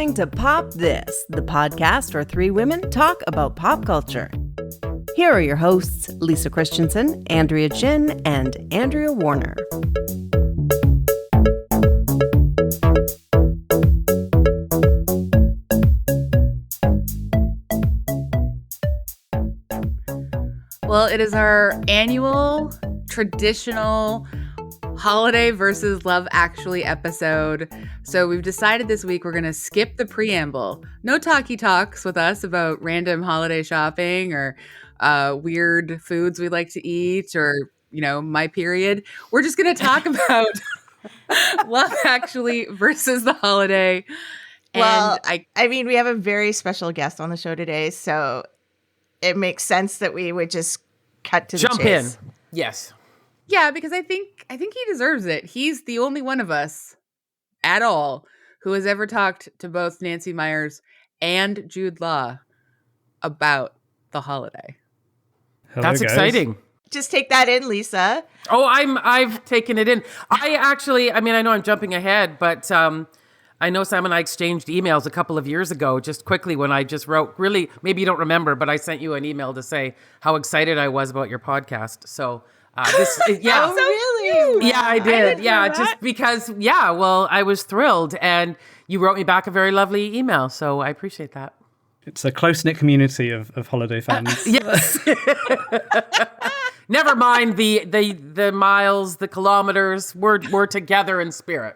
listening to Pop This, the podcast where three women talk about pop culture. Here are your hosts, Lisa Christiansen, Andrea Gin, and Andrea Warner. Well, it is our annual traditional Holiday versus Love Actually episode. So we've decided this week we're going to skip the preamble. No talky talks with us about random holiday shopping or weird foods we like to eat or, my period. We're just going to talk about Love Actually versus The Holiday. Well, we have a very special guest on the show today, so it makes sense that we would just cut to the chase. Jump in. Yes. Yeah, because I think he deserves it. He's the only one of us at all who has ever talked to both Nancy Meyers and Jude Law about The Holiday. Hello, That's guys. Exciting. Just take that in, Lisa. Oh, I've taken it in. I know I'm jumping ahead, but I know Sam and I exchanged emails a couple of years ago, just quickly when I just wrote, really, maybe you don't remember, but I sent you an email to say how excited I was about your podcast. So yeah. Oh, really? Yeah, I did. Just because, I was thrilled. And you wrote me back a very lovely email. So I appreciate that. It's a close-knit community of holiday fans. Yes. Never mind the miles, the kilometers. We're together in spirit.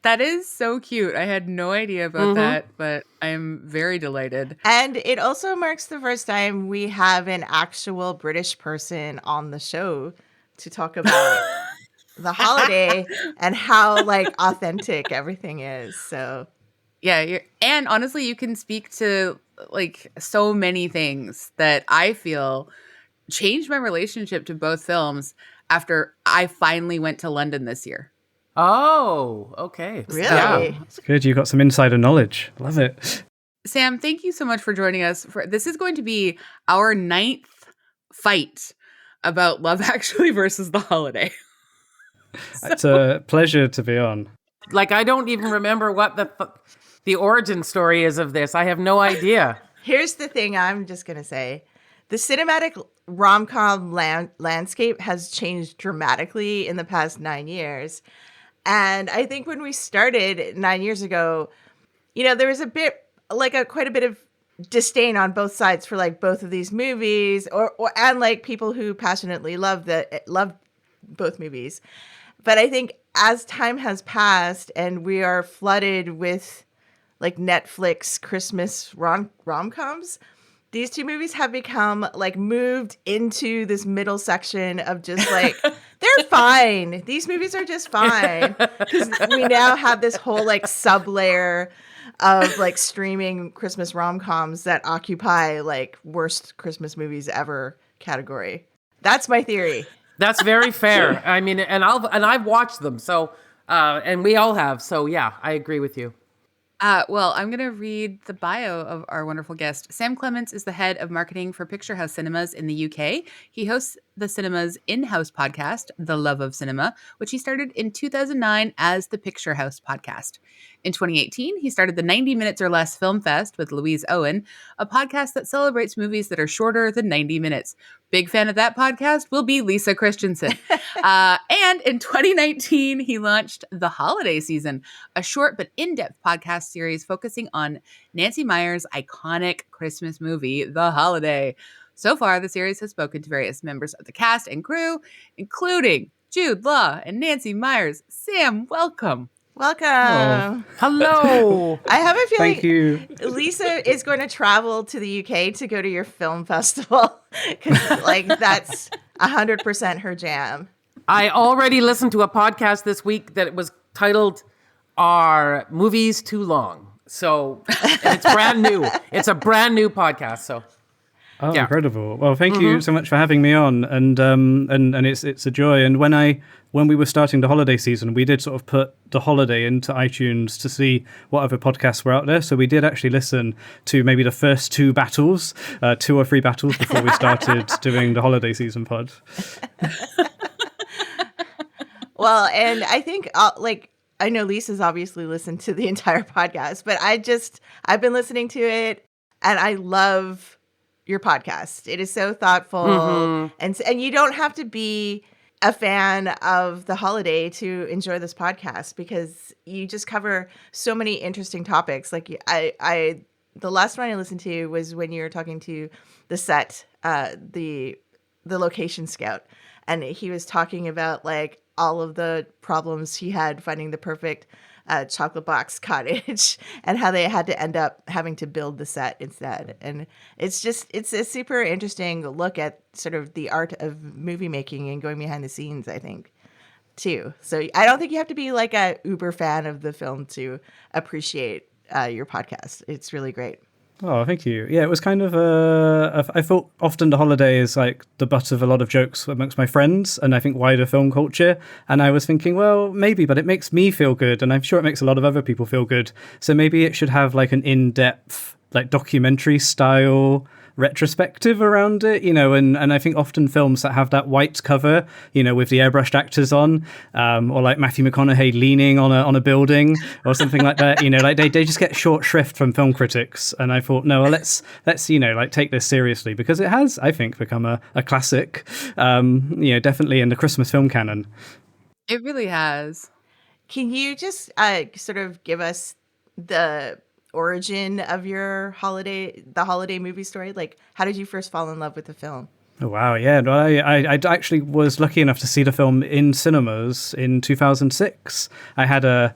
That is so cute. I had no idea about that, but I'm very delighted. And it also marks the first time we have an actual British person on the show to talk about the holiday and how authentic everything is. So yeah, and honestly, you can speak to so many things that I feel changed my relationship to both films after I finally went to London this year. Oh, okay. Really? Yeah. It's good. You've got some insider knowledge. Love it. Sam, thank you so much for joining us. This is going to be our 9th fight about Love Actually versus The Holiday. It's a pleasure to be on. I don't even remember what the origin story is of this. I have no idea. Here's the thing I'm just going to say. The cinematic rom-com landscape has changed dramatically in the past 9 years. And I think when we started 9 years ago, there was a bit quite a bit of disdain on both sides for both of these movies and people who passionately loved both movies. But I think as time has passed and we are flooded with Netflix Christmas rom-coms, these two movies have become moved into this middle section of just they're fine. These movies are just fine because we now have this whole sub layer of streaming Christmas rom-coms that occupy worst Christmas movies ever category. That's my theory. That's very fair. I mean, and I've watched them. So, and we all have. So yeah, I agree with you. Well, I'm going to read the bio of our wonderful guest. Sam Clements is the head of marketing for Picture House Cinemas in the UK. He hosts the cinema's in-house podcast, The Love of Cinema, which he started in 2009 as the Picture House podcast. In 2018, he started the 90 Minutes or Less Film Fest with Louise Owen, a podcast that celebrates movies that are shorter than 90 minutes. Big fan of that podcast will be Lisa Christiansen. And in 2019, he launched The Holiday Season, a short but in-depth podcast series focusing on Nancy Meyers' iconic Christmas movie, The Holiday. So far, the series has spoken to various members of the cast and crew, including Jude Law and Nancy Meyers. Sam, welcome. Welcome. Oh. Hello. I have a feeling Thank you. Lisa is going to travel to the UK to go to your film festival because that's 100% her jam. I already listened to a podcast this week that was titled "Are Movies Too Long?" So and it's brand new. It's a brand new podcast. So. Oh, yeah. Incredible. Well, thank you so much for having me on. And it's a joy. And when we were starting the holiday season, we did sort of put The Holiday into iTunes to see what other podcasts were out there. So we did actually listen to maybe the first 2 or 3 battles before we started doing the holiday season pod. Well, and I think I know Lisa's obviously listened to the entire podcast, but I've been listening to it, and I love your podcast. It is so thoughtful, and you don't have to be a fan of The Holiday to enjoy this podcast, because you just cover so many interesting topics. Like I the last one I listened to was when you were talking to the set, the location scout, and he was talking about like all of the problems he had finding the perfect chocolate box cottage and how they had to end up having to build the set instead. And it's a super interesting look at sort of the art of movie making and going behind the scenes, I think, too. So I don't think you have to be like a uber fan of the film to appreciate your podcast. It's really great. Oh, thank you. Yeah, it was kind of I thought often The Holiday is like the butt of a lot of jokes amongst my friends and I think wider film culture. And I was thinking, well, maybe, but it makes me feel good. And I'm sure it makes a lot of other people feel good. So maybe it should have like an in-depth, like documentary style retrospective around it, and I think often films that have that white cover, with the airbrushed actors on, or like Matthew McConaughey leaning on a building or something like that, like they just get short shrift from film critics. And I thought, no, well, let's like take this seriously, because it has, I think, become a classic, definitely in the Christmas film canon. It really has. Can you just sort of give us the origin of the holiday movie story? Like, how did you first fall in love with the film? Oh, wow. Yeah. Well, I actually was lucky enough to see the film in cinemas in 2006. I had a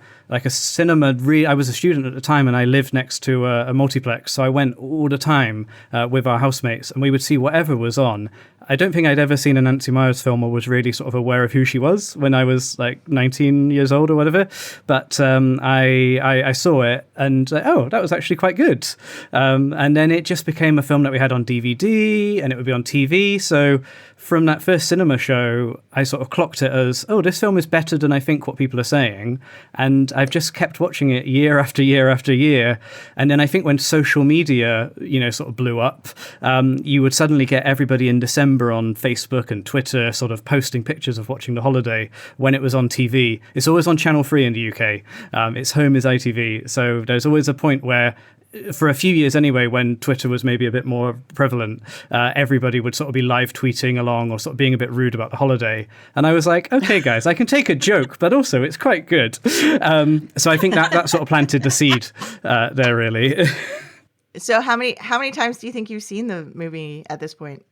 cinema. I was a student at the time, and I lived next to a multiplex. So I went all the time with our housemates, and we would see whatever was on. I don't think I'd ever seen a Nancy Meyers film or was really sort of aware of who she was when I was like 19 years old or whatever. But I saw it and that was actually quite good. And then it just became a film that we had on DVD and it would be on TV. So from that first cinema show, I sort of clocked it as, this film is better than I think what people are saying. And I've just kept watching it year after year after year. And then I think when social media, sort of blew up, you would suddenly get everybody in December on Facebook and Twitter sort of posting pictures of watching The Holiday when it was on TV. It's always on Channel 3 in the UK. Its home is ITV. So there's always a point where, for a few years anyway, when Twitter was maybe a bit more prevalent, everybody would sort of be live tweeting along or sort of being a bit rude about The Holiday. And I was like, okay, guys, I can take a joke, but also it's quite good. So I think that sort of planted the seed there, really. So how many times do you think you've seen the movie at this point?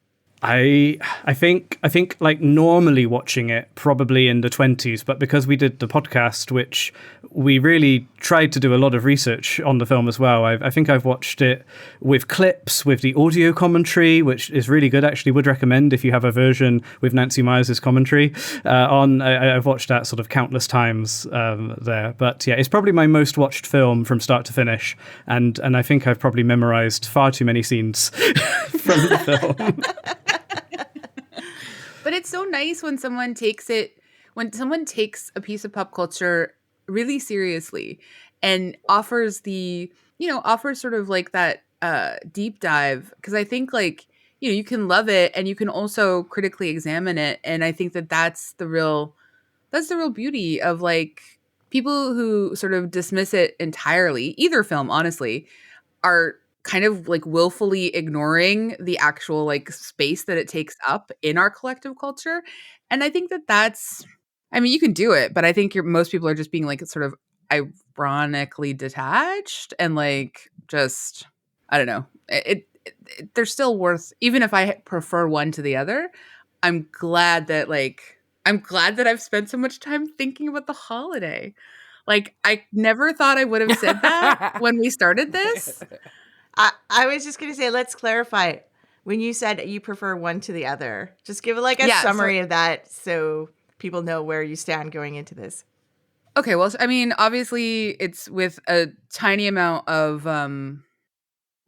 I think like normally watching it probably in the 20s, but because we did the podcast, which we really tried to do a lot of research on the film as well, I think I've watched it with clips, with the audio commentary, which is really good. Actually, would recommend if you have a version with Nancy Meyers' commentary on. I've watched that sort of countless times there. But yeah, it's probably my most watched film from start to finish, and I think I've probably memorized far too many scenes from the film. But it's so nice when someone takes a piece of pop culture really seriously and offers sort of like that deep dive. Because I think like, you can love it and you can also critically examine it. And I think that's the real beauty of like people who sort of dismiss it entirely, either film, honestly, are kind of like willfully ignoring the actual like space that it takes up in our collective culture. And I think you can do it, but I think most people are just being like sort of ironically detached and like, just, I don't know. They're still worth, even if I prefer one to the other, I'm glad that I've spent so much time thinking about The Holiday. Like, I never thought I would have said that when we started this. I was just going to say, let's clarify. When you said you prefer one to the other, just give like a summary of that so people know where you stand going into this. Okay, well, I mean, obviously it's with a tiny amount of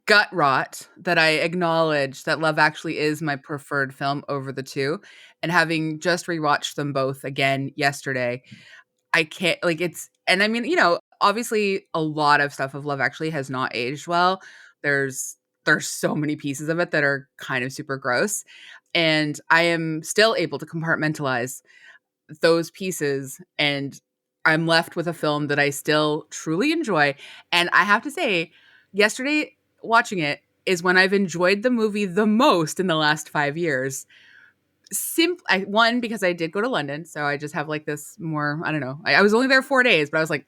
gut rot that I acknowledge that Love Actually is my preferred film over the two. And having just rewatched them both again yesterday, I can't, like, and I mean, obviously a lot of stuff of Love Actually has not aged well. There's so many pieces of it that are kind of super gross. And I am still able to compartmentalize those pieces and I'm left with a film that I still truly enjoy. And I have to say, yesterday watching it is when I've enjoyed the movie the most in the last 5 years. One, because I did go to London, so I just have like this more, I don't know. I was only there 4 days, but I was like,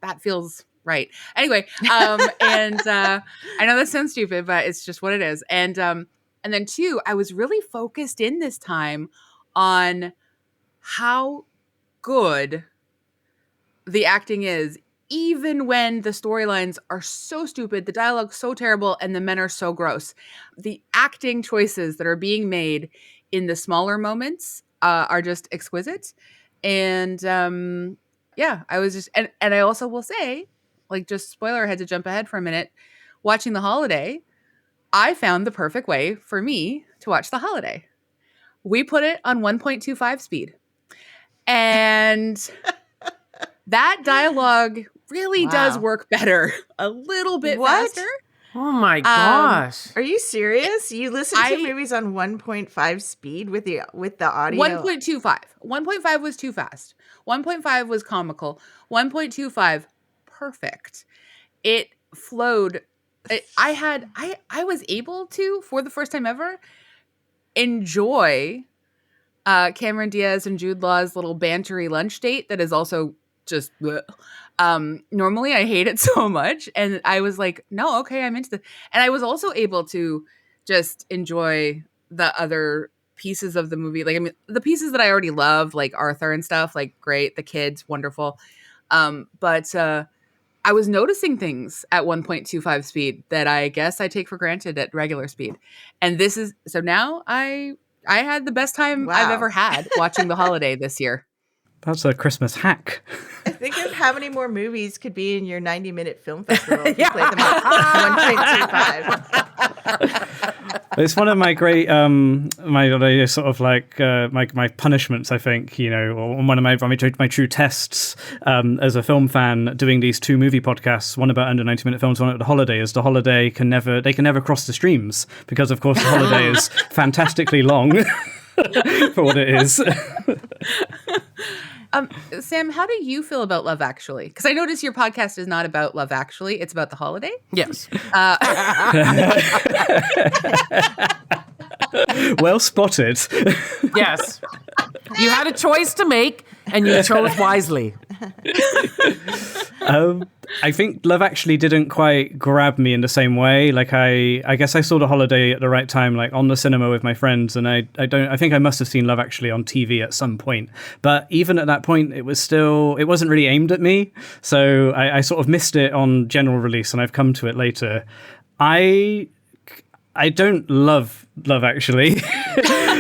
that feels right. Anyway, and I know that sounds stupid, but it's just what it is. And then two, I was really focused in this time on how good the acting is, even when the storylines are so stupid, the dialogue's so terrible, and the men are so gross. The acting choices that are being made in the smaller moments are just exquisite. And I was just, and I also will say, like, just spoiler, I had to jump ahead for a minute. Watching The Holiday, I found the perfect way for me to watch The Holiday. We put it on 1.25 speed. And that dialogue really does work better, a little bit faster. Oh my gosh. Are you serious? You listen to movies on 1.5 speed with the audio? 1.25. 1.5 was too fast. 1.5 was comical. 1.25, perfect. It flowed. I was able to, for the first time ever, enjoy Cameron Diaz and Jude Law's little bantery lunch date that is also just normally I hate it so much, and I was like, no, okay, I'm into this. And I was also able to just enjoy the other pieces of the movie. Like, I mean, the pieces that I already love, like Arthur and stuff, like great, the kids, wonderful. But I was noticing things at 1.25 speed that I guess I take for granted at regular speed. And this is, so now I had the best time I've ever had watching The Holiday this year. That's a Christmas hack. Think of how many more movies could be in your 90-minute film festival if you played them at 1.25. It's one of my great, my sort of like my punishments, I think, or one of my true tests as a film fan, doing these two movie podcasts, one about under 90-minute films, one about The Holiday, is The Holiday can never cross the streams because, of course, The Holiday is fantastically long for what it is. Sam, how do you feel about Love Actually? Because I notice your podcast is not about Love Actually; it's about The Holiday. Yes. Well spotted. Yes. You had a choice to make, and you chose wisely. I think Love Actually didn't quite grab me in the same way. Like I guess I saw The Holiday at the right time, like on the cinema with my friends, and I think I must have seen Love Actually on TV at some point. But even at that point, it wasn't really aimed at me. So I sort of missed it on general release, and I've come to it later. I don't love Love Actually.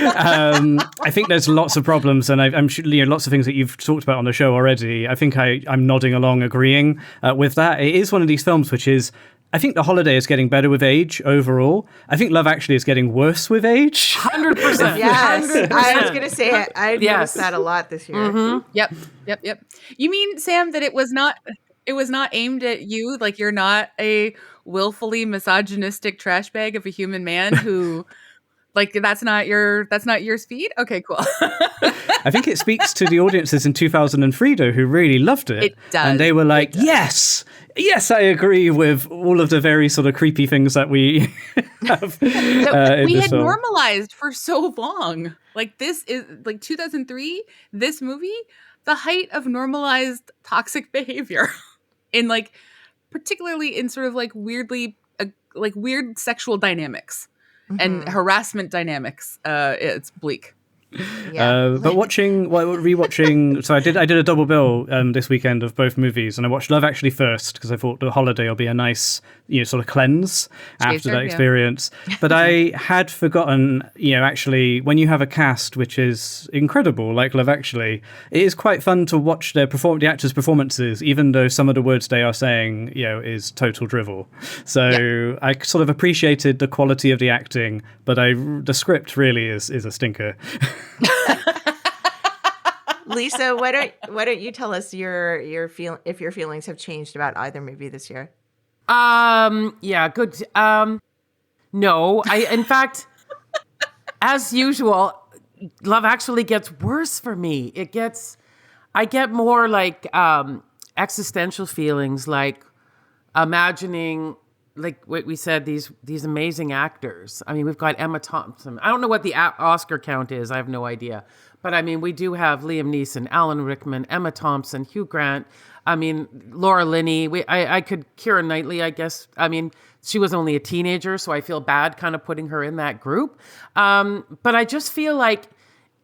I think there's lots of problems, and I'm sure lots of things that you've talked about on the show already. I think I'm nodding along, agreeing with that. It is one of these films which is, I think The Holiday is getting better with age overall. I think Love Actually is getting worse with age. 100%. Yes, 100%. I was going to say I noticed that a lot this year. Mm-hmm. Yep. You mean, Sam, that it was not aimed at you? Like, you're not a willfully misogynistic trash bag of a human man who, like, that's not your speed? Okay, cool. I think it speaks to the audiences in 2003, though, who really loved it. It does. And they were like, yes, I agree with all of the very sort of creepy things that we have. We had normalized for so long. Like, this is, like, 2003, this movie, the height of normalized toxic behavior. In, like, particularly in sort of, like, weirdly, like, weird sexual dynamics. Mm-hmm. And harassment dynamics. It's bleak. Yeah. But rewatching, so I did a double bill this weekend of both movies, and I watched Love Actually first because I thought The Holiday will be a nice, sort of cleanse after that experience. But I had forgotten, actually, when you have a cast which is incredible, like Love Actually, it is quite fun to watch the actors' performances, even though some of the words they are saying, is total drivel. So I sort of appreciated the quality of the acting, but the script really is a stinker. Lisa, why don't you tell us if your feelings have changed about either movie this year? Yeah, good. No, in fact, as usual, Love Actually gets worse for me. It gets, I get more like existential feelings, like imagining, like what we said, these amazing actors. I mean, we've got Emma Thompson. I don't know what the Oscar count is. I have no idea. But I mean, we do have Liam Neeson, Alan Rickman, Emma Thompson, Hugh Grant. I mean, Laura Linney. I could, Keira Knightley, I guess. I mean, she was only a teenager, so I feel bad kind of putting her in that group. But I just feel like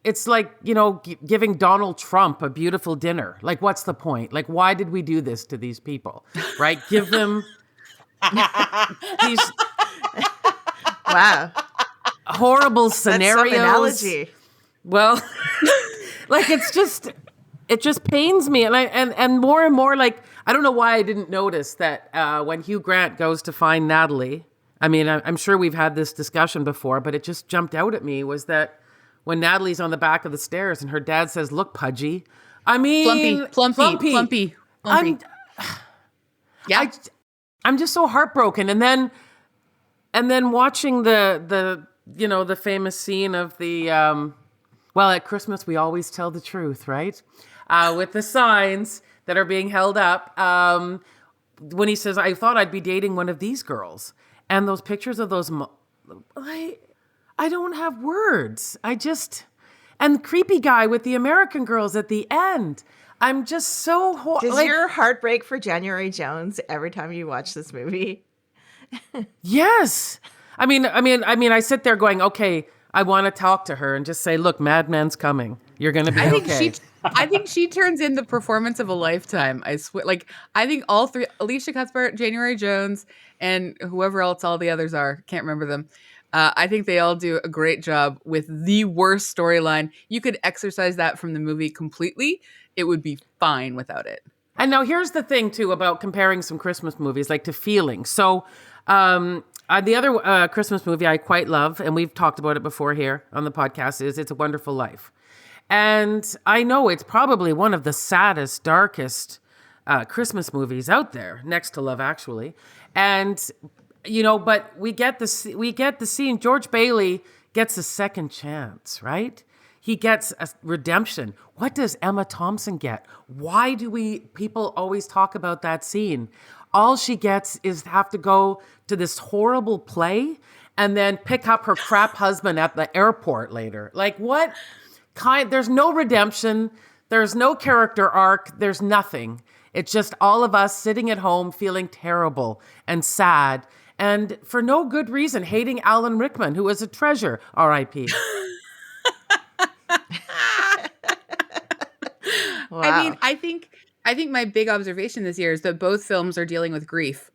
it's like, you know, giving Donald Trump a beautiful dinner. Like, what's the point? Like, why did we do this to these people? Right? Give them these Wow. horrible scenarios. That's some analogy. Well, like it just pains me, and more like, I don't know why I didn't notice that when Hugh Grant goes to find Natalie. I mean, I'm sure we've had this discussion before, but it just jumped out at me was that when Natalie's on the back of the stairs and her dad says, "Look, Pudgy." I mean, Plumpy. I'm just so heartbroken, and then watching the you know, the famous scene of the well, at Christmas we always tell the truth, right? With the signs that are being held up, when he says, "I thought I'd be dating one of these girls," and those pictures of those, I don't have words. And the creepy guy with the American girls at the end. I'm just so Does your heart break for January Jones every time you watch this movie? Yes. I mean, I sit there going, okay, I want to talk to her and just say, look, Madman's coming. You're going to be okay. I think she turns in the performance of a lifetime. I swear. Like, I think all three, Alicia Cuthbert, January Jones, and whoever else all the others are, can't remember them. I think they all do a great job with the worst storyline. You could exercise that from the movie completely. It would be fine without it. And now here's the thing, too, about comparing some Christmas movies, like to feeling. So the other Christmas movie I quite love, and we've talked about it before here on the podcast, is It's a Wonderful Life. And I know it's probably one of the saddest, darkest Christmas movies out there, next to Love Actually. And, you know, but we get the scene. George Bailey gets a second chance, right? He gets a redemption. What does Emma Thompson get? Why do people always talk about that scene? All she gets is have to go to this horrible play and then pick up her crap husband at the airport later. Like, what kind? There's no redemption. There's no character arc. There's nothing. It's just all of us sitting at home feeling terrible and sad, and for no good reason, hating Alan Rickman, who is a treasure, R.I.P. Wow. I mean, I think my big observation this year is that both films are dealing with grief,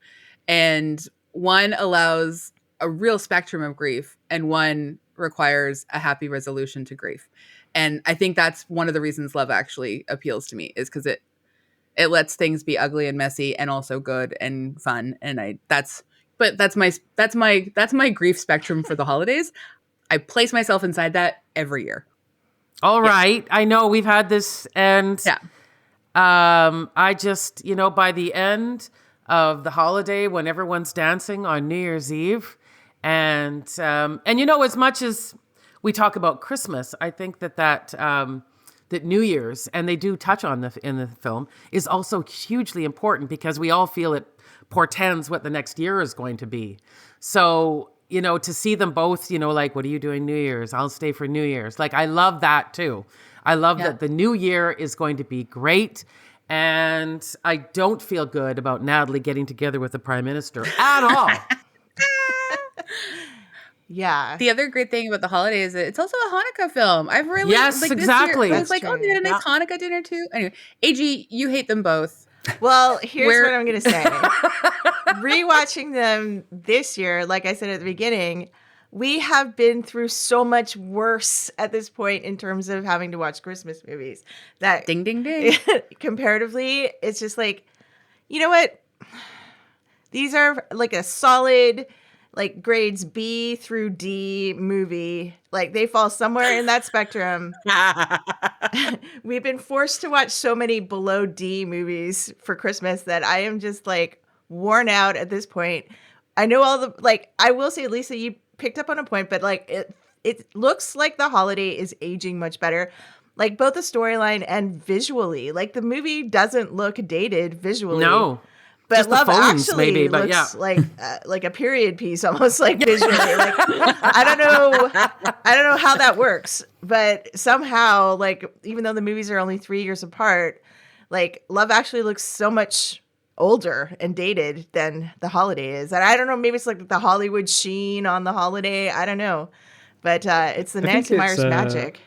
and one allows a real spectrum of grief, and one requires a happy resolution to grief. And I think that's one of the reasons Love Actually appeals to me, is because it lets things be ugly and messy and also good and fun. And that's my grief spectrum for the holidays. I place myself inside that every year. All right. I know we've had this, and I just, you know, by the end of the holiday, when everyone's dancing on New Year's Eve, and you know, as much as we talk about Christmas, I think that New Year's, and they do touch on in the film, is also hugely important because we all feel it portends what the next year is going to be. So, you know, to see them both, you know, like, what are you doing New Year's? I'll stay for New Year's. Like, I love that too. I love that the new year is going to be great. And I don't feel good about Natalie getting together with the Prime Minister at all. Yeah. The other great thing about the holiday is that it's also a Hanukkah film. I've really exactly. This year, I was like, oh, they had a nice Hanukkah dinner too. Anyway, AG, you hate them both. Well, here's what I'm going to say. Rewatching them this year, like I said at the beginning, we have been through so much worse at this point in terms of having to watch Christmas movies. That ding, ding, ding. Comparatively, it's just like, you know what? These are like a solid, like grades B through D movie. Like they fall somewhere in that spectrum. We've been forced to watch so many below D movies for Christmas that I am just like worn out at this point. I know all the, like, I will say, Lisa, you picked up on a point, but like it looks like The Holiday is aging much better. like both the storyline and visually. Like the movie doesn't look dated visually. No. But Just the Love phones, Actually maybe, but looks yeah. like a period piece, almost like visually. Like I don't know how that works, but somehow, like even though the movies are only 3 years apart, like Love Actually looks so much older and dated than The Holiday is. And I don't know, maybe it's like the Hollywood sheen on The Holiday. I don't know, but it's the Nancy Meyers magic.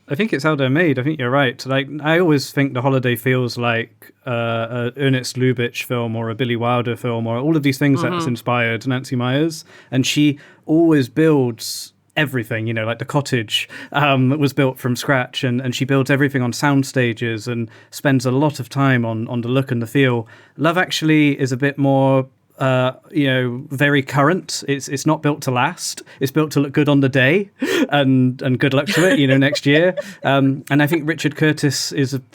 I think it's how they're made. I think you're right. Like I always think The Holiday feels like a Ernest Lubitsch film or a Billy Wilder film or all of these things that's inspired Nancy Meyers. And she always builds everything, you know, like the cottage was built from scratch, and she builds everything on sound stages and spends a lot of time on the look and the feel. Love Actually is a bit more very current. It's not built to last. It's built to look good on the day, and good luck to it, next year. And I think Richard Curtis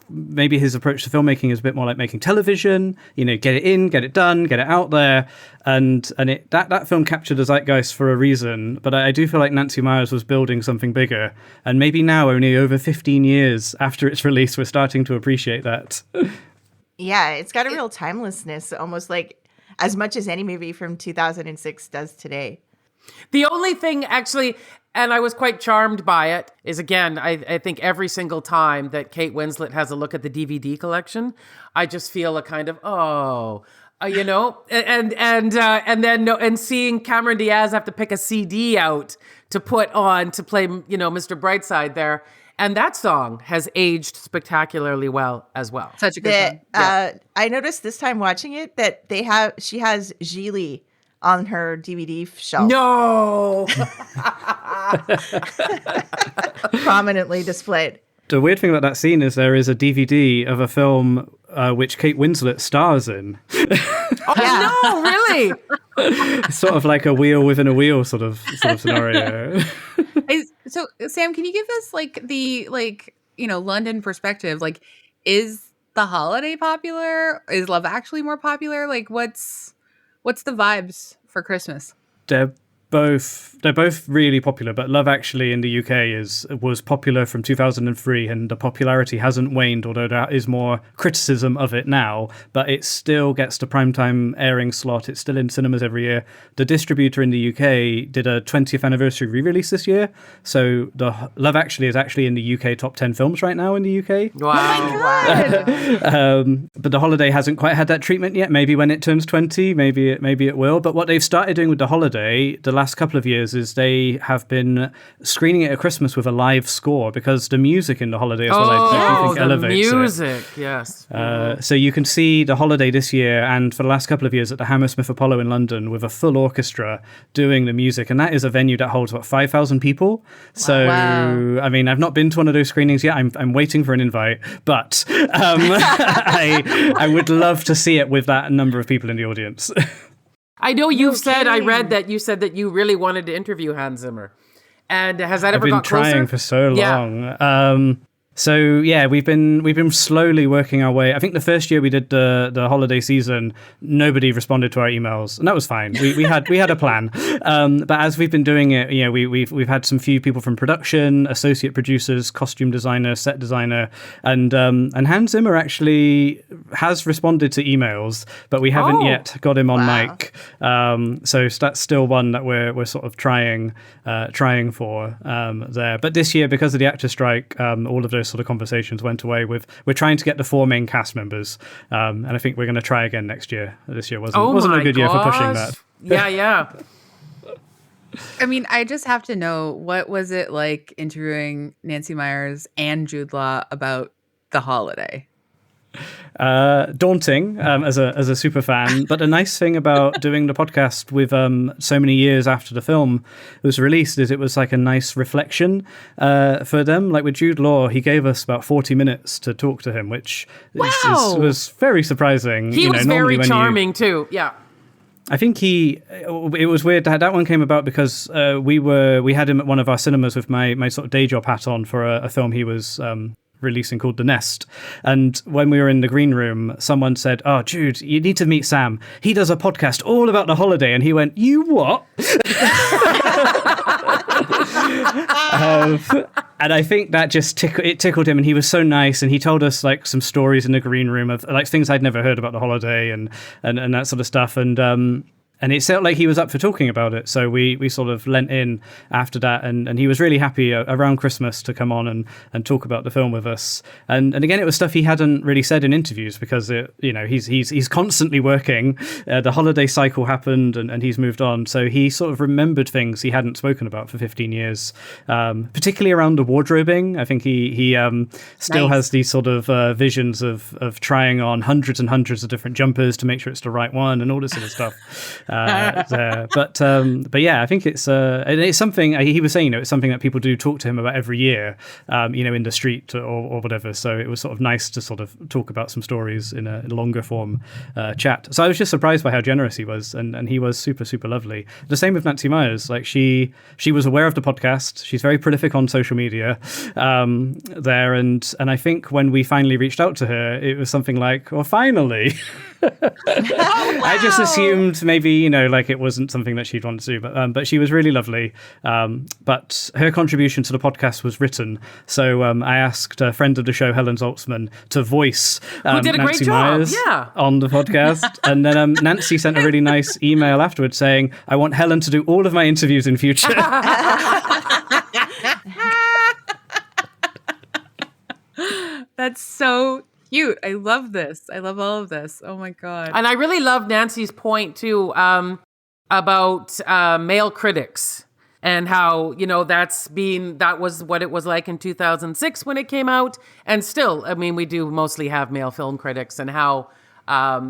maybe his approach to filmmaking is a bit more like making television. Get it in, get it done, get it out there, and that film captured the zeitgeist for a reason. But I do feel like Nancy Meyers was building something bigger, and maybe now, only over 15 years after its release, we're starting to appreciate that. Yeah, it's got a real timelessness, almost like as much as any movie from 2006 does today. The only thing, actually, and I was quite charmed by it, is again, I think every single time that Kate Winslet has a look at the DVD collection, I just feel a kind of, and seeing Cameron Diaz have to pick a CD out to put on to play, Mr. Brightside there. And that song has aged spectacularly well as well. Such a good song. Yeah. I noticed this time watching it that she has Gigli on her DVD shelf. No! Prominently displayed. The weird thing about that scene is there is a DVD of a film which Kate Winslet stars in. Oh, no, really? Sort of like a wheel within a wheel sort of scenario. So, Sam, can you give us the London perspective? Like, is The Holiday popular? Is Love Actually more popular? Like, what's the vibes for Christmas? They're both really popular, but Love Actually in the UK was popular from 2003, and the popularity hasn't waned, although there is more criticism of it now, but it still gets the primetime airing slot. It's still in cinemas every year. The distributor in the UK did a 20th anniversary re-release this year, so the Love Actually is actually in the UK top 10 films right now in the UK. Wow. Oh my God. But The Holiday hasn't quite had that treatment yet. Maybe when it turns 20, maybe it will. But what they've started doing with The Holiday the last couple of years is they have been screening it at Christmas with a live score, because the music in The Holiday as well, I think elevates the music, it. yes. So you can see The Holiday this year and for the last couple of years at the Hammersmith Apollo in London with a full orchestra doing the music, and that is a venue that holds 5,000 people. So Wow. I mean, I've not been to one of those screenings yet. I'm waiting for an invite, but I would love to see it with that number of people in the audience. I know I read that you said that you really wanted to interview Hans Zimmer. And has that ever got closer? I've been trying for so long. So yeah, we've been slowly working our way. I think the first year we did the holiday season, nobody responded to our emails, and that was fine. We had a plan. But as we've been doing it, we've had some few people from production, associate producers, costume designer, set designer, and Hans Zimmer actually has responded to emails, but we haven't yet got him on mic. So that's still one that we're sort of trying for there. But this year, because of the actor strike, all of those sort of conversations went away. We're trying to get the 4 main cast members, and I think we're going to try again next year. This year wasn't a good year for pushing that. Yeah. I mean, I just have to know, what was it like interviewing Nancy Meyers and Jude Law about The Holiday? Daunting as a super fan, but the nice thing about doing the podcast with so many years after the film was released is it was like a nice reflection for them. Like with Jude Law, he gave us about 40 minutes to talk to him, which was very surprising. He was very charming too. Yeah. I think it was weird that one came about because we had him at one of our cinemas with my sort of day job hat on for a film he was releasing called The Nest. And when we were in the green room, someone said, "Oh, Jude, you need to meet Sam. He does a podcast all about The Holiday." And he went, "You what?" And I think that just tickled him, and he was so nice, and he told us like some stories in the green room of like things I'd never heard about the holiday and that sort of stuff, and it felt like he was up for talking about it. So we sort of lent in after that, and he was really happy around Christmas to come on and talk about the film with us. And again, it was stuff he hadn't really said in interviews because he's constantly working. The holiday cycle happened, and he's moved on. So he sort of remembered things he hadn't spoken about for 15 years, particularly around the wardrobing. I think he still has these sort of visions of trying on hundreds and hundreds of different jumpers to make sure it's the right one and all this sort of stuff. But yeah, I think it's something he was saying. It's something that people do talk to him about every year, in the street or whatever. So it was sort of nice to sort of talk about some stories in a longer form chat. So I was just surprised by how generous he was, and he was super, super lovely. The same with Nancy Meyers. Like she was aware of the podcast. She's very prolific on social media there, and I think when we finally reached out to her, it was something like, "Well, finally." I just assumed maybe like it wasn't something that she'd want to do, but she was really lovely. But her contribution to the podcast was written, so I asked a friend of the show, Helen Zaltzman, to voice who did a great Nancy job. Meyers Yeah. on the podcast, and then Nancy sent a really nice email afterwards saying, "I want Helen to do all of my interviews in future." That's so cute. I love this. I love all of this. Oh my God. And I really love Nancy's point too about male critics and how that was what it was like in 2006 when it came out, and still, I mean, we do mostly have male film critics, and how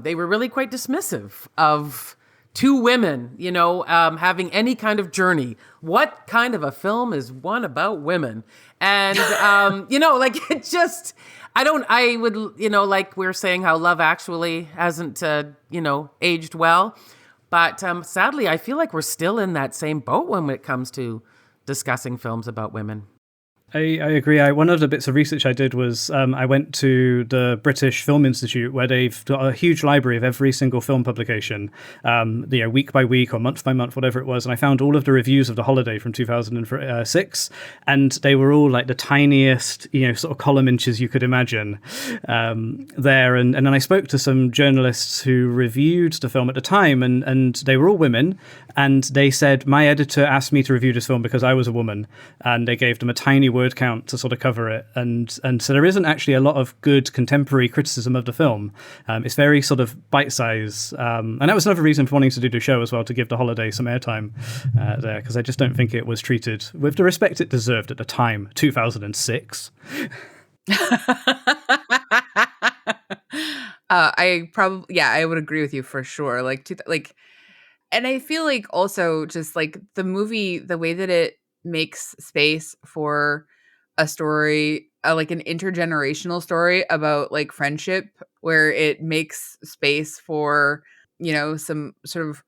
they were really quite dismissive of two women, having any kind of journey. What kind of a film is one about women? And it just. I would, like we were saying, how Love Actually hasn't, aged well. But sadly, I feel like we're still in that same boat when it comes to discussing films about women. I agree. One of the bits of research I did was I went to the British Film Institute, where they've got a huge library of every single film publication, week by week or month by month, whatever it was. And I found all of the reviews of The Holiday from 2006, and they were all like the tiniest, sort of column inches you could imagine there. And then I spoke to some journalists who reviewed the film at the time, and they were all women. And they said, my editor asked me to review this film because I was a woman, and they gave them a tiny word count to sort of cover it. And so there isn't actually a lot of good contemporary criticism of the film. It's very sort of bite-sized. And that was another reason for wanting to do the show as well, to give The Holiday some airtime there, because I just don't think it was treated with the respect it deserved at the time, 2006. I would agree with you for sure. And I feel like also just like the movie, the way that it makes space for a story, like an intergenerational story about like friendship, where it makes space for, some sort of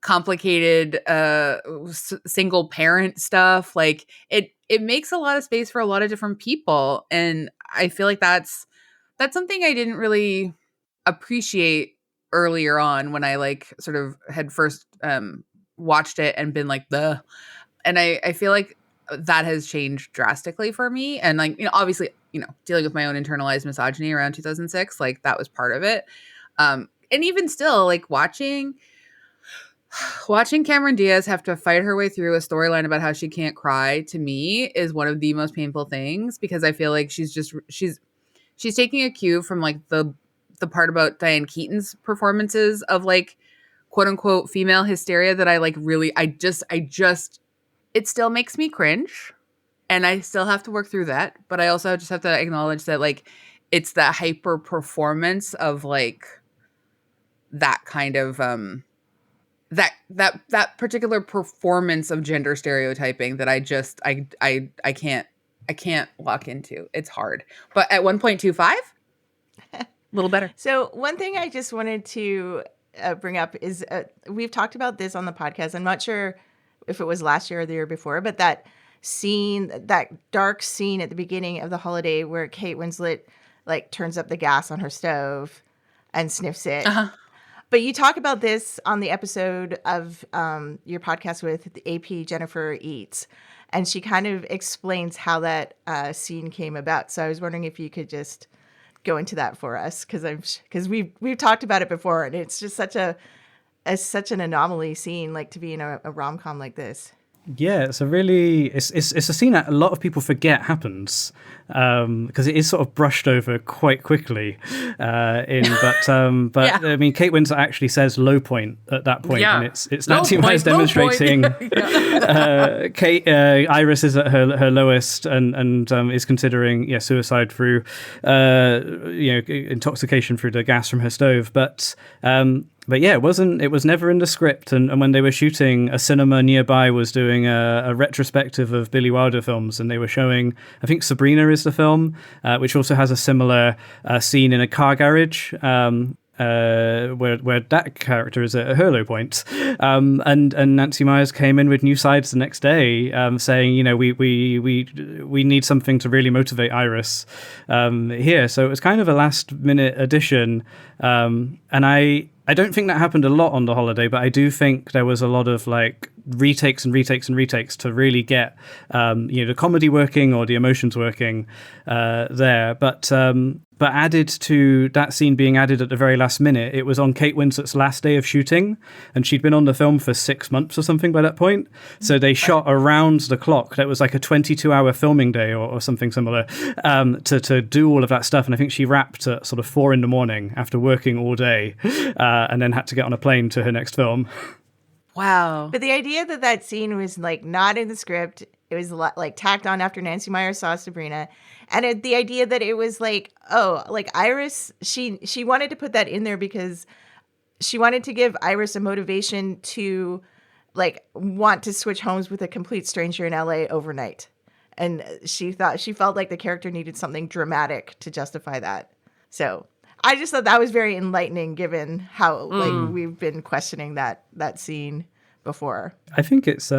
complicated single parent stuff. Like it makes a lot of space for a lot of different people. And I feel like that's something I didn't really appreciate earlier on when I like sort of had first watched it and been like, the. And I feel like that has changed drastically for me. And like, obviously, dealing with my own internalized misogyny around 2006, like that was part of it. And even still, like watching Cameron Diaz have to fight her way through a storyline about how she can't cry, to me is one of the most painful things, because I feel like she's taking a cue from like the part about Diane Keaton's performances of like quote unquote female hysteria that I like really, I just it still makes me cringe, and I still have to work through that. But I also just have to acknowledge that like it's the hyper performance of like that kind of that particular performance of gender stereotyping that I can't lock into. It's hard. But at 1.25, a little better. So one thing I just wanted to bring up is we've talked about this on the podcast. I'm not sure if it was last year or the year before, but that dark scene at the beginning of The Holiday where Kate Winslet like turns up the gas on her stove and sniffs it. Uh-huh. But you talk about this on the episode of your podcast with AP Jennifer Eats. and she kind of explains how that scene came about. So I was wondering if you could just go into that for us, because we've talked about it before, and it's just such an anomaly scene, like to be in a rom-com like this. Yeah, it's a scene that a lot of people forget happens, because it is sort of brushed over quite quickly. But Yeah. I mean, Kate Winslet actually says low point at that point, Yeah. and it's Low Nancy point, Meyers low point. demonstrating Iris is at her lowest and is considering suicide through intoxication through the gas from her stove, But yeah, it was never in the script. And when they were shooting, a cinema nearby was doing a retrospective of Billy Wilder films. And they were showing, I think Sabrina is the film, which also has a similar scene in a car garage, where that character is at her low point. And Nancy Meyers came in with new sides the next day, saying, we need something to really motivate Iris here. So it was kind of a last minute addition. And I don't think that happened a lot on The Holiday, but I do think there was a lot of like retakes to really get the comedy working or the emotions working there. But added to that scene being added at the very last minute, it was on Kate Winslet's last day of shooting, and she'd been on the film for 6 months or something by that point. So they shot around the clock. That was like a 22-hour filming day or something similar, to do all of that stuff. And I think she wrapped at sort of 4 a.m. after working all day, and then had to get on a plane to her next film. Wow. But the idea that scene was like not in the script, it was like tacked on after Nancy Meyers saw Sabrina. And the idea that it was like, oh, like Iris, she wanted to put that in there because she wanted to give Iris a motivation to like want to switch homes with a complete stranger in LA overnight. And she felt like the character needed something dramatic to justify that. So I just thought that was very enlightening, given how like we've been questioning that scene before. I think it does.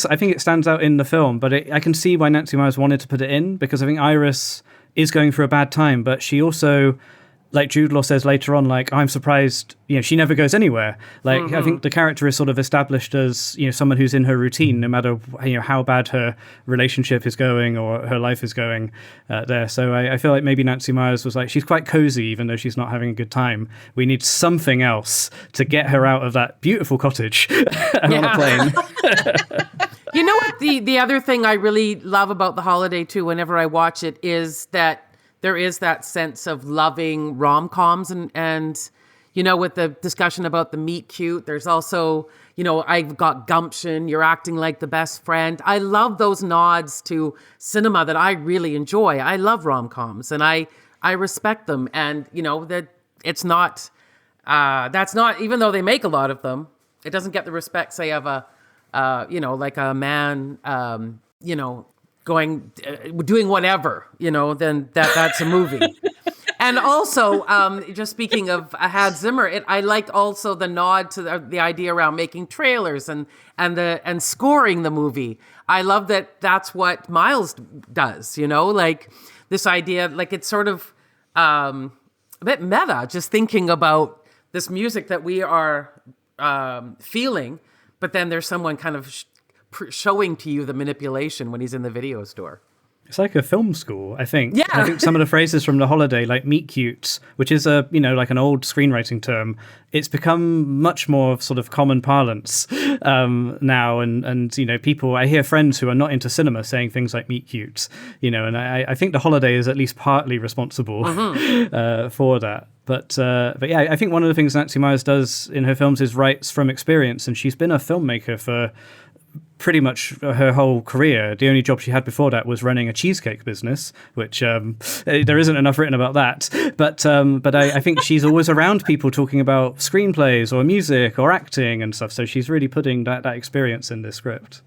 I think it stands out in the film, but I can see why Nancy Meyers wanted to put it in, because I think Iris is going through a bad time, but she also, like Jude Law says later on, like, I'm surprised, she never goes anywhere. Like, I think the character is sort of established as, someone who's in her routine, no matter, how bad her relationship is going or her life is going there. So I feel like maybe Nancy Meyers was like, she's quite cozy, even though she's not having a good time. We need something else to get her out of that beautiful cottage and on a plane. You know what? The other thing I really love about The Holiday, too, whenever I watch it, is that there is that sense of loving rom-coms and with the discussion about the meet cute, there's also, I've got gumption, you're acting like the best friend. I love those nods to cinema that I really enjoy. I love rom-coms and I respect them. And, that it's not, that's not, even though they make a lot of them, it doesn't get the respect, say, of like a man, doing whatever, then that's a movie. And also, just speaking of Hans Zimmer, I liked also the nod to the idea around making trailers and scoring the movie. I love that that's what Myles does, like this idea, like it's sort of a bit meta, just thinking about this music that we are feeling, but then there's someone kind of showing to you the manipulation when he's in the video store. It's like a film school, I think. Yeah. I think some of the phrases from The Holiday, like meet cutes, which is like an old screenwriting term, it's become much more sort of common parlance now. And people, I hear friends who are not into cinema saying things like meet cutes, and I think The Holiday is at least partly responsible for that. But yeah, I think one of the things Nancy Meyers does in her films is writes from experience, and she's been a filmmaker for pretty much her whole career. The only job she had before that was running a cheesecake business, which there isn't enough written about that. But I think she's always around people talking about screenplays or music or acting and stuff. So she's really putting that experience in this script.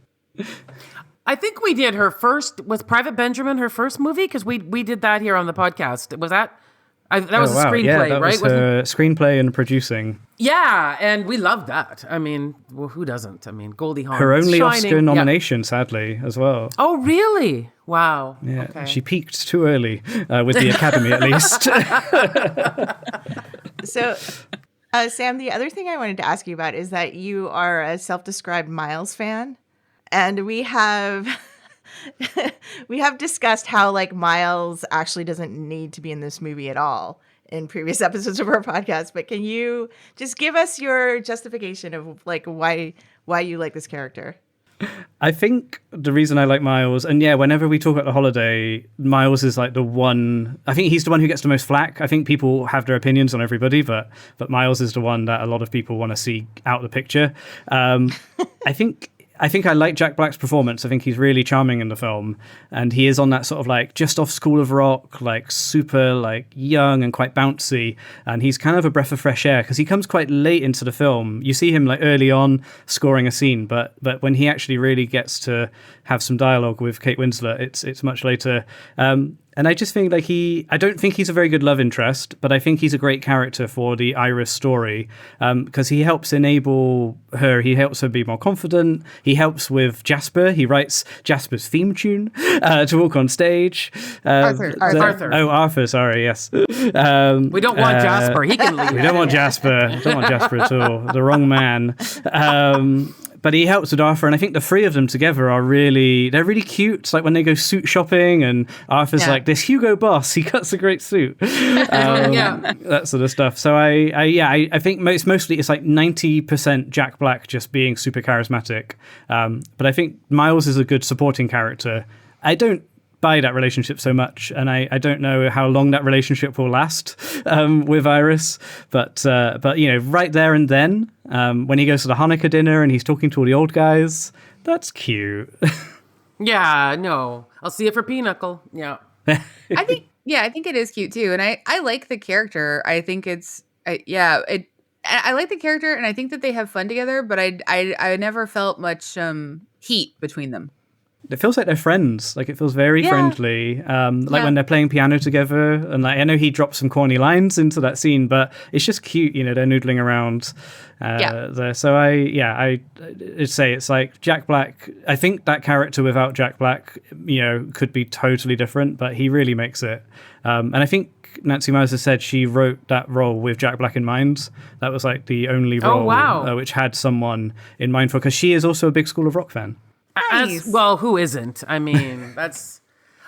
I think we did was Private Benjamin her first movie? Because we did that here on the podcast. Was that? That was a screenplay, yeah, that right? Was her screenplay and producing. Yeah, and we loved that. I mean, well, who doesn't? I mean, Goldie Hawn. Her only Shining. Oscar nomination, sadly, as well. Oh, really? Wow. Yeah, okay. She peaked too early with the Academy, at least. So, Sam, the other thing I wanted to ask you about is that you are a self-described Myles fan. And we have we have discussed how like Myles actually doesn't need to be in this movie at all in previous episodes of our podcast. But can you just give us your justification of like why you like this character? I think the reason I like Myles, and yeah, whenever we talk about The Holiday, Myles is like the one, I think he's the one who gets the most flack. I think people have their opinions on everybody, but Myles is the one that a lot of people want to see out of the picture. I think I like Jack Black's performance. I think he's really charming in the film, and he is on that sort of like just off School of Rock, like super like young and quite bouncy, and he's kind of a breath of fresh air because he comes quite late into the film. You see him like early on scoring a scene, but when he actually really gets to have some dialogue with Kate Winslet, it's much later. And I just think like I don't think he's a very good love interest, but I think he's a great character for the Iris story because he helps enable her. He helps her be more confident. He helps with Jasper. He writes Jasper's theme tune to walk on stage. Arthur. Oh, Arthur. Sorry. Yes. We don't want Jasper. He can leave. We don't want Jasper. Don't want Jasper at all. The wrong man. But he helps with Arthur, and I think the three of them together they're really cute. It's like when they go suit shopping, and Arthur's like, this Hugo Boss, he cuts a great suit. That sort of stuff. So I think mostly it's like 90% Jack Black just being super charismatic. But I think Myles is a good supporting character. I don't buy that relationship so much, and I don't know how long that relationship will last with Iris, but you know, right there and then when he goes to the Hanukkah dinner and he's talking to all the old guys, that's cute. Yeah, no, I'll see it for Pinochle. Yeah. I think it is cute too, and I like the character. I think I like the character, and I think that they have fun together. But I never felt much heat between them. It feels like they're friends. Like it feels very friendly. When they're playing piano together, and like I know he drops some corny lines into that scene, but it's just cute. You know, they're noodling around there. So I'd say it's like Jack Black. I think that character without Jack Black, you know, could be totally different, but he really makes it. And I think Nancy Meyers has said she wrote that role with Jack Black in mind. That was like the only role which had someone in mind for, because she is also a big School of Rock fan. Nice. Well, who isn't? I mean,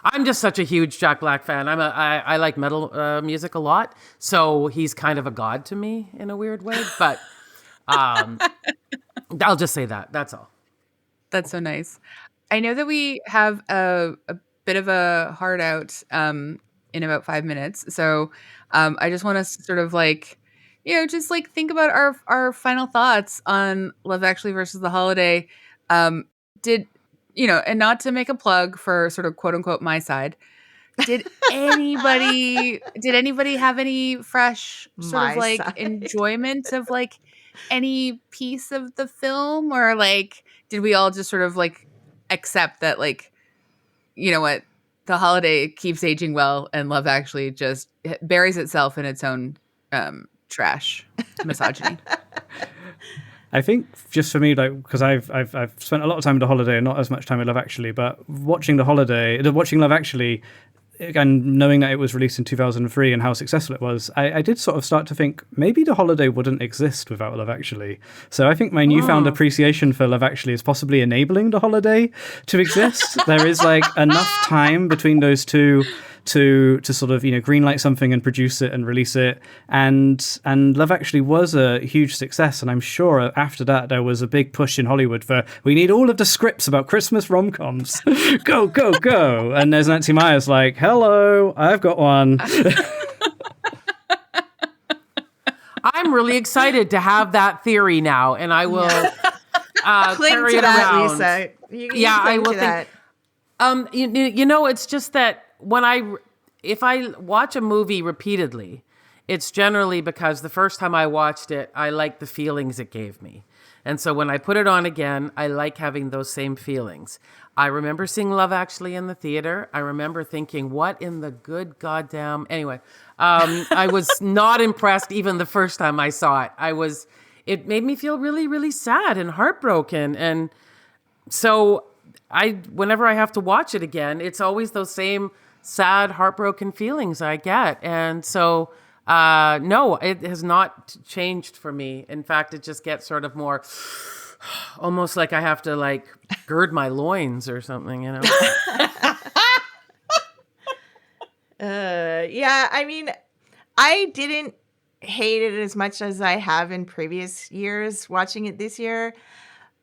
I'm just such a huge Jack Black fan. I like metal music a lot, so he's kind of a god to me in a weird way. But I'll just say that. That's all. That's so nice. I know that we have a bit of a hard out in about 5 minutes, so I just want us to sort of like, you know, just like think about our final thoughts on Love Actually versus The Holiday. Did, you know, and not to make a plug for sort of quote unquote my side, did anybody have any fresh sort of like enjoyment of like any piece of the film, or like did we all just sort of like accept that, like, you know what, The Holiday keeps aging well and Love Actually just buries itself in its own trash misogyny? I think just for me, like, because I've spent a lot of time with The Holiday and not as much time with Love Actually, but watching Love Actually, and knowing that it was released in 2003 and how successful it was, I did sort of start to think maybe The Holiday wouldn't exist without Love Actually. So I think my newfound appreciation for Love Actually is possibly enabling The Holiday to exist. There is like enough time between those two to sort of, you know, greenlight something and produce it and release it, and Love Actually was a huge success, and I'm sure after that there was a big push in Hollywood for, we need all of the scripts about Christmas rom-coms. Go and there's Nancy Meyers like, hello, I've got one. I'm really excited to have that theory now, and I will cling carry to it that, around. Lisa. You I will to that. You know, it's just that if I watch a movie repeatedly, it's generally because the first time I watched it, I liked the feelings it gave me. And so when I put it on again, I like having those same feelings. I remember seeing Love Actually in the theater. I remember thinking, what in the good goddamn... Anyway, I was not impressed even the first time I saw it. It made me feel really, really sad and heartbroken. And so whenever I have to watch it again, it's always those same sad, heartbroken feelings I get. And so, no, it has not changed for me. In fact, it just gets sort of more, almost like I have to like gird my loins or something, you know? Yeah, I mean, I didn't hate it as much as I have in previous years watching it this year.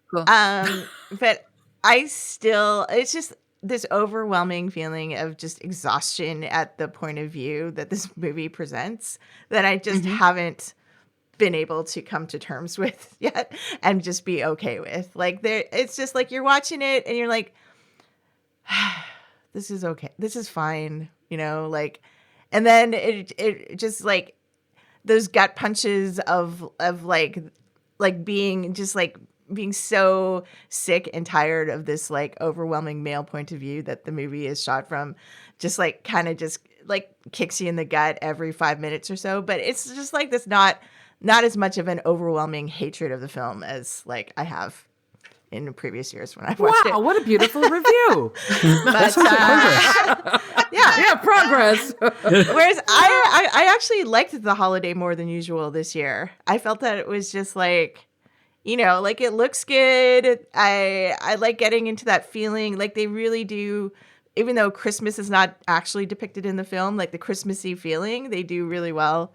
Cool. But it's just this overwhelming feeling of just exhaustion at the point of view that this movie presents that I just haven't been able to come to terms with yet and just be okay with. Like it's just like you're watching it and you're like, this is okay. This is fine, you know, like, and then it just like those gut punches of like being just like being so sick and tired of this like overwhelming male point of view that the movie is shot from, just like kind of just like kicks you in the gut every 5 minutes or so. But it's just like this not as much of an overwhelming hatred of the film as like I have in previous years when I've watched it. Wow, what a beautiful review. But Yeah, progress. whereas I actually liked The Holiday more than usual this year. I felt that it was just like, you know, like it looks good. I like getting into that feeling. Like they really do, even though Christmas is not actually depicted in the film, like the Christmassy feeling, they do really well.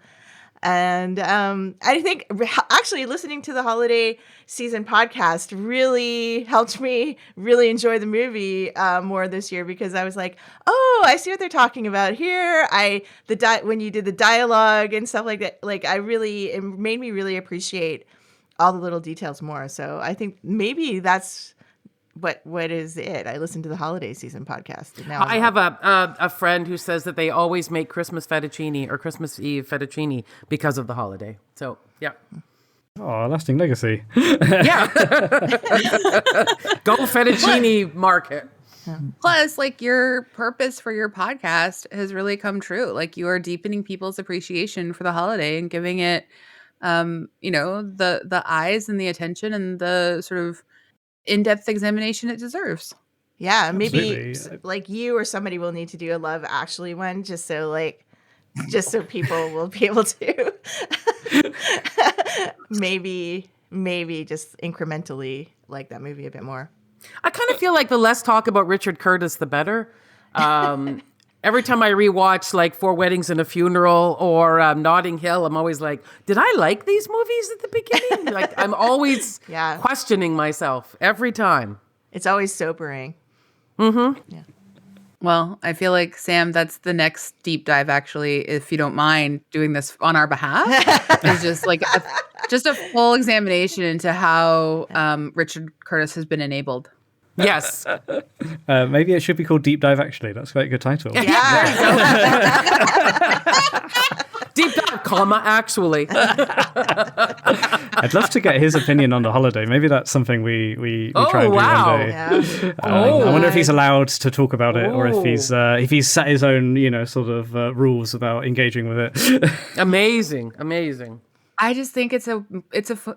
And I think actually listening to the holiday season podcast really helped me really enjoy the movie more this year, because I was like, oh, I see what they're talking about here. When you did the dialogue and stuff like that, like it made me really appreciate all the little details more. So I think maybe that's what is it. I listened to the holiday season podcast. And now I have a friend who says that they always make Christmas fettuccine or Christmas Eve fettuccine because of the holiday. So, yeah. Oh, lasting legacy. Yeah. Go fettuccine market. Plus, like your purpose for your podcast has really come true. Like you are deepening people's appreciation for the holiday and giving it, you know, the eyes and the attention and the sort of in-depth examination it deserves. Yeah, maybe Absolutely. like you or somebody will need to do a Love Actually one just so people will be able to maybe just incrementally like that movie a bit more. I kind of feel like the less talk about Richard Curtis, the better. Every time I rewatch like Four Weddings and a Funeral or Notting Hill, I'm always like, did I like these movies at the beginning? Like I'm always questioning myself every time. It's always sobering. Mm-hmm. Yeah. Well, I feel like, Sam, that's the next deep dive, actually, if you don't mind doing this on our behalf, is just like just a full examination into how Richard Curtis has been enabled. Yes. Maybe it should be called Deep Dive, actually. That's quite a good title. Deep dive, comma, actually. I'd love to get his opinion on The Holiday. Maybe that's something we try and do one day. Yeah. I wonder if he's allowed to talk about it, or if he's set his own, sort of rules about engaging with it. Amazing. I just think it's a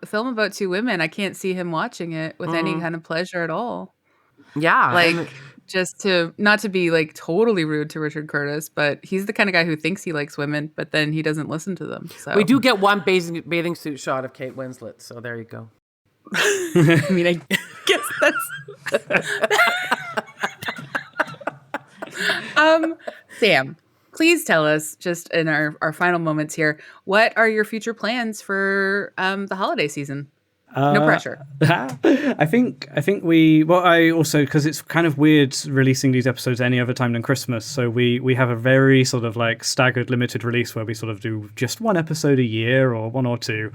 film about two women. I can't see him watching it with any kind of pleasure at all. Yeah. Like, just to not to be like totally rude to Richard Curtis, but he's the kind of guy who thinks he likes women, but then he doesn't listen to them. So we do get one bathing suit shot of Kate Winslet, so there you go. I mean, I guess that's Sam, please tell us, just in our final moments here, what are your future plans for the holiday season? No pressure. I think I also, because it's kind of weird releasing these episodes any other time than Christmas, so we have a very sort of like staggered limited release where we sort of do just one episode a year or one or two.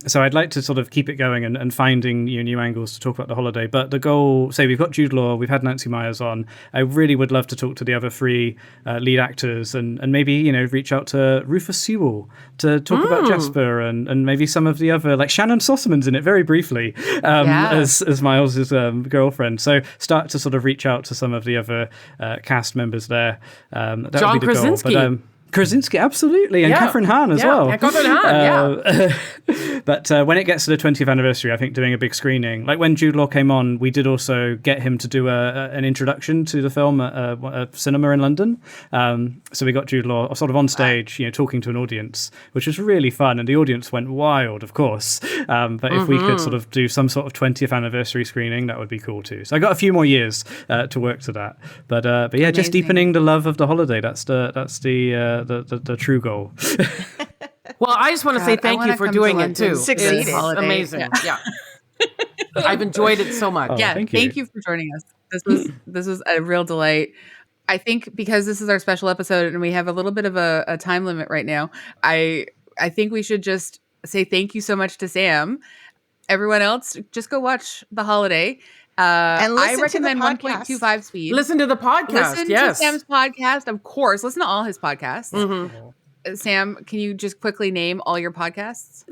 So I'd like to sort of keep it going and finding new angles to talk about the holiday. But the goal, say we've got Jude Law, we've had Nancy Meyers on. I really would love to talk to the other three lead actors and maybe reach out to Rufus Sewell to talk about Jasper and maybe some of the other, like Shannon Sossaman's in it very briefly as Myles' girlfriend. So start to sort of reach out to some of the other cast members there. That John would be the Krasinski. goal. But, Krasinski, absolutely, and Catherine Hahn as well. Yeah, Catherine Hahn, But when it gets to the 20th anniversary, I think doing a big screening, like when Jude Law came on, we did also get him to do an introduction to the film at a cinema in London. So we got Jude Law sort of on stage, talking to an audience, which was really fun, and the audience went wild, of course. But if we could sort of do some sort of 20th anniversary screening, that would be cool too. So I got a few more years to work to that. But yeah, Amazing. Just deepening the love of The Holiday. That's the true goal. Well, I just want to say thank you for doing it too. Succeeded. It's amazing. Yeah. I've enjoyed it so much. Thank you for joining us. This was a real delight. I think because this is our special episode and we have a little bit of a time limit right now, I think we should just say thank you so much to Sam. Everyone else, just go watch The Holiday. And I recommend 1.25 speed. Listen to the podcast. Listen to Sam's podcast, of course. Listen to all his podcasts. Sam, can you just quickly name all your podcasts?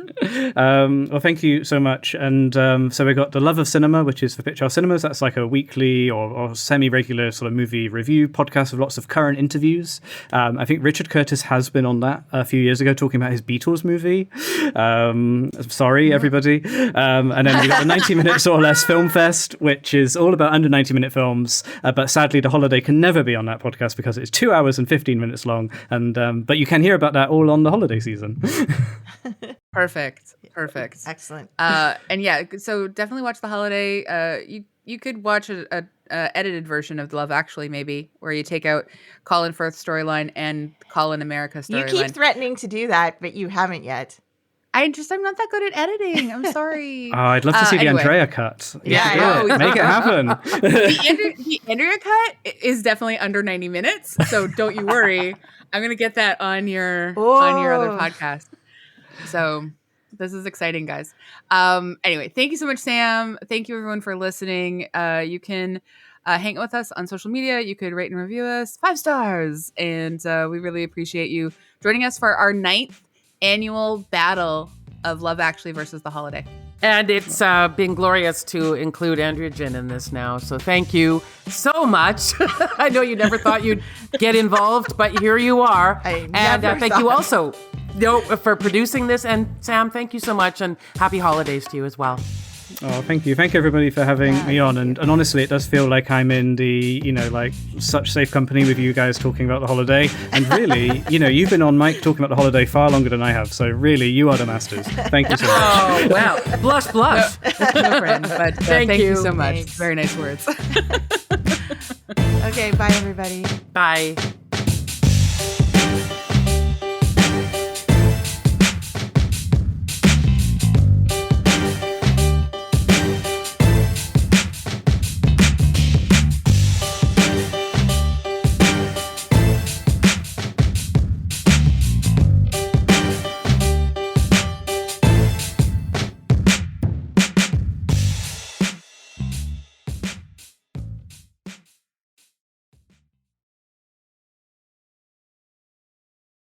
Well, thank you so much. And so we got The Love of Cinema, which is for Picture House Cinemas. That's like a weekly or semi-regular sort of movie review podcast with lots of current interviews. I think Richard Curtis has been on that a few years ago talking about his Beatles movie. Sorry, everybody. And then we got the 90 Minutes or Less Film Fest, which is all about under 90-minute films. But sadly, The Holiday can never be on that podcast because it's 2 hours and 15 minutes long. And but you can hear about that all on the holiday season. Perfect. Excellent. And yeah, so definitely watch The Holiday. You could watch a edited version of Love Actually, maybe, where you take out Colin Firth's storyline and Colin America storyline. You keep threatening to do that, but you haven't yet. I'm not that good at editing. I'm sorry. Oh, I'd love to see the Andrea cut. Make it happen. The Andrea cut is definitely under 90 minutes, so don't you worry. I'm gonna get that on your other podcast. So this is exciting, guys. Anyway, thank you so much, Sam. Thank you, everyone, for listening. You can hang out with us on social media. You could rate and review us 5 stars, and we really appreciate you joining us for our 9th annual battle of Love Actually versus The Holiday. And it's been glorious to include Andrea Gin in this now. So thank you so much. I know you never thought you'd get involved, but here you are. And thank you also for producing this. And Sam, thank you so much. And happy holidays to you as well. Oh, thank you. Thank you, everybody, for having me on. And honestly, it does feel like I'm in the, like such safe company with you guys talking about The Holiday. And really, you've been on mic talking about The Holiday far longer than I have. So really, you are the masters. Thank you so much. Oh, wow. Blush. No friend, but thank you so much. Thanks. Very nice words. Okay, bye, everybody. Bye.